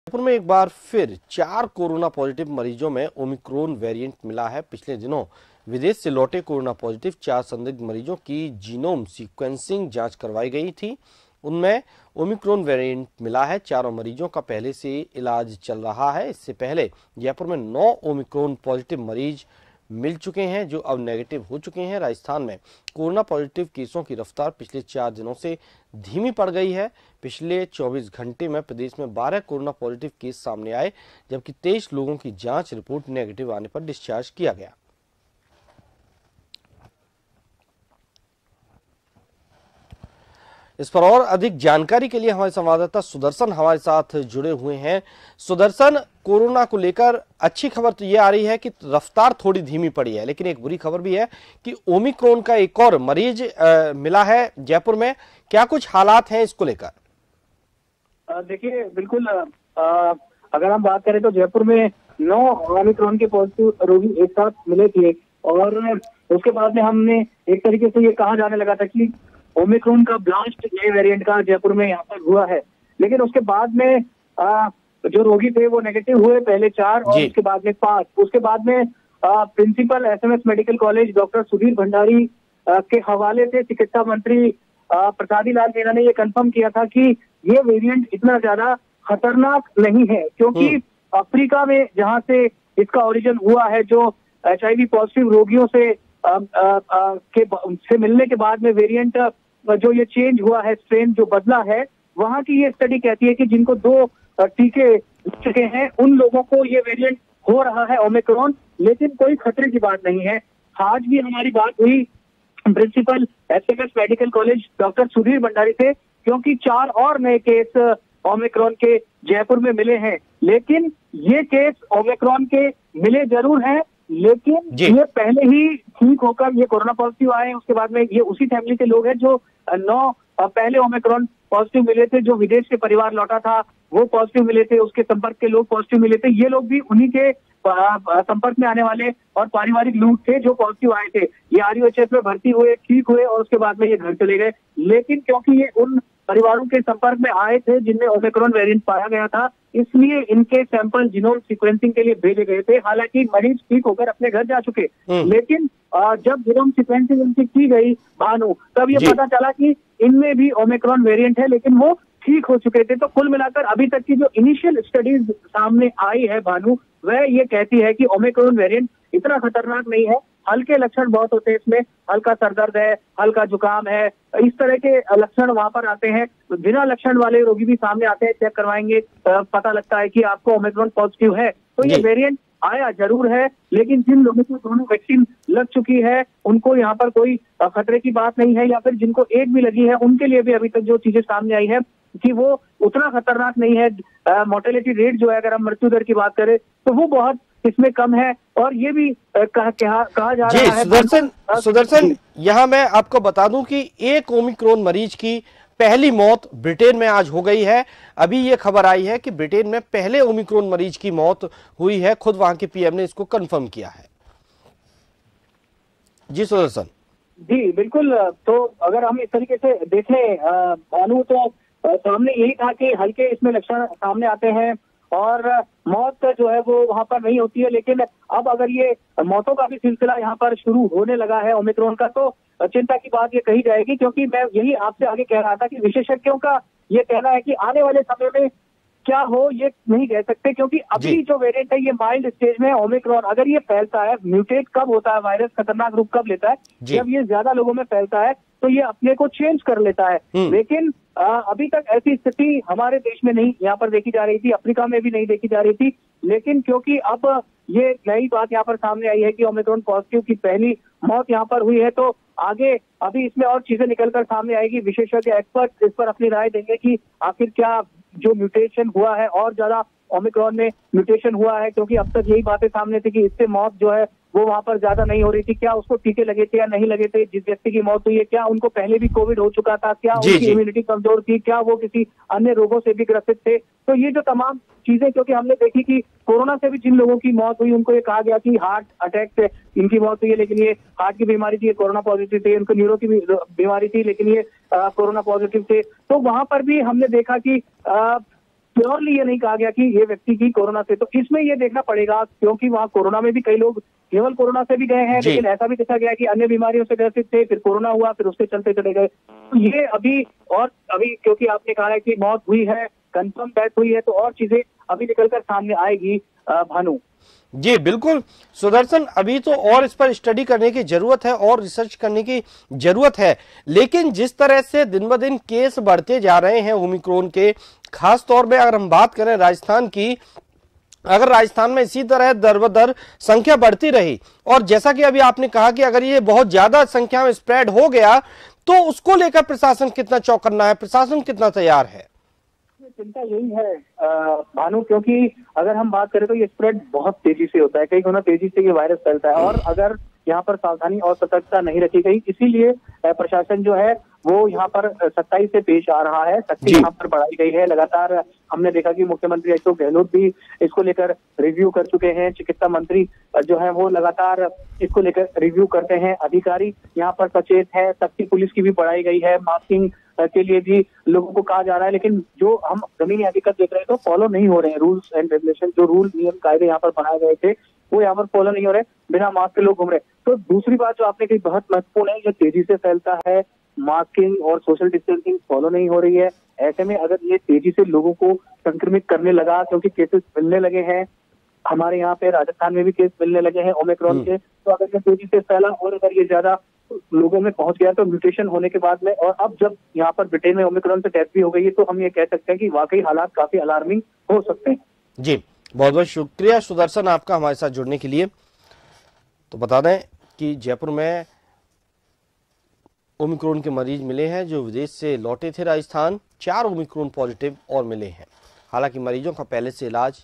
जयपुर में एक बार फिर 4 कोरोना पॉजिटिव मरीजों में ओमिक्रॉन वेरिएंट मिला है। पिछले दिनों विदेश से लौटे कोरोना पॉजिटिव 4 संदिग्ध मरीजों की जीनोम सीक्वेंसिंग जांच करवाई गई थी। उनमें ओमिक्रॉन वेरिएंट मिला है। चारों मरीजों का पहले से इलाज चल रहा है। इससे पहले जयपुर में 9 ओमिक्रॉन पॉजिटिव मरीज मिल चुके हैं जो अब नेगेटिव हो चुके हैं। राजस्थान में कोरोना पॉजिटिव केसों की रफ्तार पिछले 4 दिनों से धीमी पड़ गई है। पिछले 24 घंटे में प्रदेश में 12 कोरोना पॉजिटिव केस सामने आए, जबकि 23 लोगों की जांच रिपोर्ट नेगेटिव आने पर डिस्चार्ज किया गया। इस पर और अधिक जानकारी के लिए हमारे संवाददाता सुदर्शन हमारे साथ जुड़े हुए हैं। सुदर्शन, कोरोना को लेकर अच्छी खबर तो ये आ रही है कि रफ्तार थोड़ी धीमी पड़ी है, लेकिन एक बुरी खबर भी है कि ओमिक्रॉन का एक और मरीज मिला है जयपुर में। क्या कुछ हालात हैं इसको लेकर? देखिए, बिल्कुल अगर हम बात करें तो जयपुर में 9 ओमिक्रॉन के पॉजिटिव रोगी एक साथ मिले थे और उसके बाद में हमने एक तरीके से ये कहा जाने लगा था कि ओमिक्रॉन का ब्लास्ट नए वेरिएंट का जयपुर में यहाँ पर हुआ है। लेकिन उसके बाद में जो रोगी थे वो नेगेटिव हुए, पहले 4 और उसके बाद में 5। उसके बाद में principal SMS medical college doctor Sudhir Bhandari के हवाले से चिकित्सा मंत्री प्रसादी लाल मीणा ने ये कंफर्म किया था कि ये वेरिएंट इतना ज्यादा खतरनाक नहीं है, क्योंकि अफ्रीका में जहां से इसका ओरिजिन हुआ है, जो HIV पॉजिटिव रोगियों से मिलने के बाद में वेरिएंट जो ये चेंज हुआ है, स्ट्रेन जो बदला है, वहां की ये स्टडी कहती है कि जिनको 2 टीके लग चुके हैं उन लोगों को ये वेरिएंट हो रहा है ओमिक्रॉन, लेकिन कोई खतरे की बात नहीं है। आज भी हमारी बात हुई principal SMS medical college doctor Sudhir Bhandari से, क्योंकि 4 और नए केस ओमिक्रॉन के जयपुर में मिले हैं। लेकिन ये केस ओमिक्रॉन के मिले जरूर हैं, लेकिन ये पहले ही ठीक होकर ये कोरोना पॉजिटिव आए। उसके बाद में ये उसी फैमिली के लोग हैं जो 9 पहले ओमिक्रॉन पॉजिटिव मिले थे, जो विदेश से परिवार लौटा था वो पॉजिटिव मिले थे, उसके संपर्क के लोग पॉजिटिव मिले थे। ये लोग भी उन्हीं के संपर्क में आने वाले और पारिवारिक लोग थे जो पॉजिटिव आए थे। ये RUHS में भर्ती हुए, ठीक हुए और उसके बाद में ये घर चले गए। लेकिन क्योंकि ये उन परिवारों के संपर्क में आए थे जिनमें ओमिक्रॉन वेरिएंट पाया गया था, इसलिए इनके सैंपल जीनोम सीक्वेंसिंग के लिए भेजे गए थे। हालांकि मरीज ठीक होकर अपने घर जा चुके, लेकिन जब जीनोम सीक्वेंसिंग इनकी की गई भानु, तब ये पता चला कि इनमें भी ओमिक्रॉन वेरिएंट है, लेकिन वो ठीक हो चुके थे। तो कुल मिलाकर अभी तक की जो इनिशियल स्टडीज सामने आई है भानु, वह ये कहती है कि ओमिक्रॉन वेरिएंट इतना खतरनाक नहीं है। हल्के लक्षण बहुत होते हैं इसमें, हल्का सरदर्द है, हल्का जुकाम है, इस तरह के लक्षण वहां पर आते हैं। बिना लक्षण वाले रोगी भी सामने आते हैं, चेक करवाएंगे, पता लगता है कि आपको ओमिक्रॉन पॉजिटिव है। तो ये वेरिएंट आया जरूर है, लेकिन जिन लोगों को दोनों वैक्सीन लग चुकी है उनको यहाँ पर कोई खतरे की बात नहीं है, या फिर जिनको एक भी लगी है उनके लिए भी अभी तक जो चीजें सामने आई है कि वो उतना खतरनाक नहीं है। मोर्टेलिटी रेट जो है, अगर हम मृत्यु दर की बात करें तो वो बहुत इसमें कम है। और ये भी कहा जा रहा है सुदर्शन, यहाँ मैं आपको बता दूं कि एक ओमिक्रॉन मरीज की पहली मौत ब्रिटेन में आज हो गई है। अभी ये खबर आई है कि ब्रिटेन में पहले ओमिक्रॉन मरीज की मौत हुई है। खुद वहां के PM ने इसको कंफर्म किया है। जी सुदर्शन। जी बिल्कुल। तो अगर हम इस तरीके से देखें भानु, तो सामने यही था कि हल्के इसमें लक्षण सामने आते हैं और मौत जो है वो वहां पर नहीं होती है। लेकिन अब अगर ये मौतों का भी सिलसिला यहाँ पर शुरू होने लगा है ओमिक्रॉन का, तो चिंता की बात ये कही जाएगी। क्योंकि मैं यही आपसे आगे कह रहा था कि विशेषज्ञों का ये कहना है कि आने वाले समय में क्या हो ये नहीं कह सकते, क्योंकि अभी जो वेरिएंट है ये माइल्ड स्टेज में है। ओमिक्रॉन अगर ये फैलता है, म्यूटेट कब होता है वायरस, खतरनाक रूप कब लेता है, जब ये ज्यादा लोगों में फैलता है तो ये अपने को चेंज कर लेता है। लेकिन अभी तक ऐसी स्थिति हमारे देश में नहीं यहाँ पर देखी जा रही थी, अफ्रीका में भी नहीं देखी जा रही थी। लेकिन क्योंकि अब ये नई बात यहाँ पर सामने आई है कि ओमिक्रॉन पॉजिटिव की पहली मौत यहाँ पर हुई है, तो आगे अभी इसमें और चीजें निकलकर सामने आएगी। विशेषज्ञ एक्सपर्ट इस पर अपनी राय देंगे कि आखिर क्या जो म्यूटेशन हुआ है और ज्यादा ओमिक्रॉन में म्यूटेशन हुआ है, क्योंकि अब तक यही बातें सामने थी कि इससे मौत जो है वो वहां पर ज्यादा नहीं हो रही थी। क्या उसको टीके लगे थे या नहीं लगे थे, जिस व्यक्ति की मौत हुई है क्या उनको पहले भी कोविड हो चुका था, क्या उनकी इम्यूनिटी कमजोर थी, क्या वो किसी अन्य रोगों से भी ग्रसित थे। तो ये जो तमाम चीजें, क्योंकि हमने देखी कि कोरोना से भी जिन लोगों की मौत हुई उनको ये कहा गया कि हार्ट अटैक से इनकी मौत हुई है, लेकिन ये हार्ट की बीमारी थी, ये कोरोना पॉजिटिव थे। उनको न्यूरो की बीमारी थी, लेकिन ये कोरोना पॉजिटिव थे। तो वहां पर भी हमने देखा कि प्योरली ये नहीं कहा गया कि ये व्यक्ति की कोरोना से, तो इसमें ये देखना पड़ेगा क्योंकि वहाँ कोरोना में भी कई लोग केवल कोरोना से भी गए हैं, लेकिन ऐसा भी देखा गया कि अन्य बीमारियों से ग्रसित थे, फिर कोरोना हुआ, फिर उसके चलते चले गए। तो ये अभी क्योंकि आपने कहा है कि मौत हुई है, कंफर्म डेथ हुई है, तो और चीजें अभी निकलकर सामने आएगी भानु। जी बिल्कुल सुदर्शन, अभी तो और इस पर स्टडी करने की जरूरत है और रिसर्च करने की जरूरत है, लेकिन जिस तरह से दिन ब दिन केस बढ़ते जा रहे हैं ओमिक्रॉन के, खास तौर पे अगर हम बात करें राजस्थान की, अगर राजस्थान में इसी तरह दर ब दर संख्या बढ़ती रही और जैसा कि अभी आपने कहा कि अगर ये बहुत ज्यादा संख्या में स्प्रेड हो गया तो उसको लेकर प्रशासन कितना चौकन्ना है, प्रशासन कितना तैयार है? चिंता यही है भानु, क्योंकि अगर हम बात करें तो ये स्प्रेड बहुत तेजी से होता है, कई गुना तेजी से ये वायरस फैलता है, और अगर यहाँ पर सावधानी और सतर्कता नहीं रखी गई, इसीलिए प्रशासन जो है वो यहाँ पर सख्ताई से पेश आ रहा है, सख्ती यहाँ पर बढ़ाई गई है। लगातार हमने देखा कि मुख्यमंत्री अशोक गहलोत भी इसको लेकर रिव्यू कर चुके हैं, चिकित्सा मंत्री जो है वो लगातार इसको लेकर रिव्यू करते हैं, अधिकारी यहाँ पर सचेत है, सख्ती पुलिस की भी बढ़ाई गई है, मास्किंग के लिए भी लोगों को कहा जा रहा है, लेकिन जो हम जमीनी हकीकत देख रहे हैं तो फॉलो नहीं हो रहे हैं रूल्स एंड रेगुलेशन, जो रूल नियम कायदे यहाँ पर बनाए गए थे वो यहाँ पर फॉलो नहीं हो रहे, बिना मास्क के लोग घूम रहे। तो दूसरी बात जो आपने कही बहुत महत्वपूर्ण है, ये तेजी से फैलता है, मास्किंग और सोशल डिस्टेंसिंग फॉलो नहीं हो रही है। ऐसे में अगर ये तेजी से लोगों को संक्रमित करने लगा, क्योंकि केसेस मिलने लगे हैं, हमारे यहाँ पे राजस्थान में भी केस मिलने लगे हैं ओमिक्रॉन के, तो अगर ये तेजी से फैला और अगर ये ज्यादा लोगों में पहुंच गया तो म्यूटेशन होने के बाद में, और अब जब यहाँ पर ब्रिटेन में ओमिक्रॉन से डेथ भी हो गई है, तो हम ये कह सकते हैं कि वाकई हालात काफी अलार्मिंग हो सकते हैं। जी बहुत बहुत शुक्रिया सुदर्शन आपका हमारे साथ जुड़ने के लिए। तो बता दें कि जयपुर में ओमिक्रॉन के मरीज मिले हैं जो विदेश से लौटे थे राजस्थान, 4 ओमिक्रॉन पॉजिटिव और मिले हैं। हालांकि मरीजों का पहले से इलाज